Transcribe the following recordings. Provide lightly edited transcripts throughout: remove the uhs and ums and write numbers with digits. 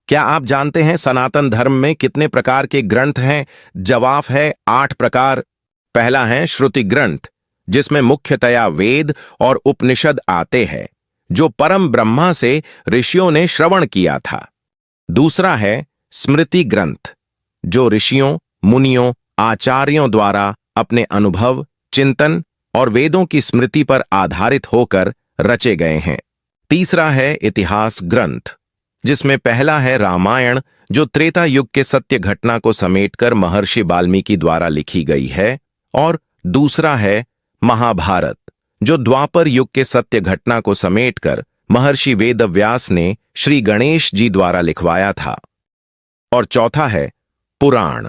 क्या आप जानते हैं सनातन धर्म में कितने प्रकार के ग्रंथ हैं? जवाब है 8 प्रकार। पहला है श्रुति ग्रंथ, जिसमें मुख्यतया वेद और उपनिषद आते हैं, जो परम ब्रह्मा से ऋषियों ने श्रवण किया था। दूसरा है स्मृति ग्रंथ, जो ऋषियों, मुनियों, आचार्यों द्वारा अपने अनुभव, चिंतन और वेदों की स्मृति पर आधारित होकर रचे गए हैं। तीसरा है इतिहास ग्रंथ, जिसमें पहला है रामायण, जो त्रेता युग के सत्य घटना को समेटकर महर्षि वाल्मीकि द्वारा लिखी गई है, और दूसरा है महाभारत, जो द्वापर युग के सत्य घटना को समेटकर महर्षि वेदव्यास ने श्री गणेश जी द्वारा लिखवाया था। और चौथा है पुराण।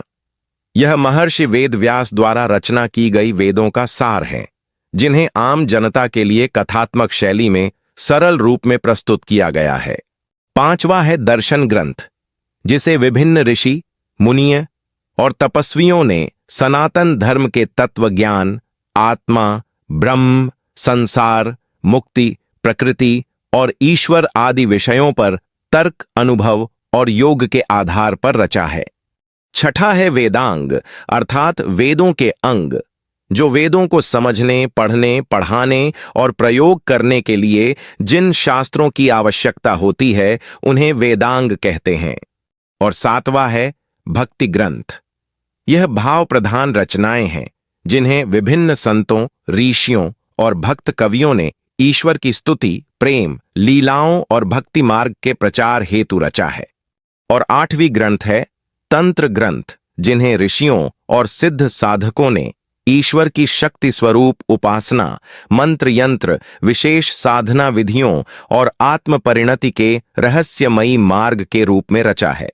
यह महर्षि वेदव्यास द्वारा रचना की गई वेदों का सार है, जिन्हें आम जनता के लिए कथात्मक शैली में सरल रूप में प्रस्तुत किया गया है। पांचवा है दर्शन ग्रंथ, जिसे विभिन्न ऋषि, मुनीय और तपस्वियों ने सनातन धर्म के तत्व ज्ञान, आत्मा, ब्रह्म, संसार, मुक्ति, प्रकृति और ईश्वर आदि विषयों पर तर्क, अनुभव और योग के आधार पर रचा है। छठा है वेदांग, अर्थात वेदों के अंग, जो वेदों को समझने, पढ़ने, पढ़ाने और प्रयोग करने के लिए जिन शास्त्रों की आवश्यकता होती है, उन्हें वेदांग कहते हैं। और सातवां है भक्ति ग्रंथ। यह भाव प्रधान रचनाएं हैं, जिन्हें विभिन्न संतों, ऋषियों और भक्त कवियों ने ईश्वर की स्तुति, प्रेम, लीलाओं और भक्ति मार्ग के प्रचार हेतु रचा है। और आठवीं ग्रंथ है तंत्र ग्रंथ, जिन्हें ऋषियों और सिद्ध साधकों ने ईश्वर की शक्ति स्वरूप उपासना, मंत्र यंत्र, विशेष साधना विधियों और आत्म परिणति के रहस्यमयी मार्ग के रूप में रचा है।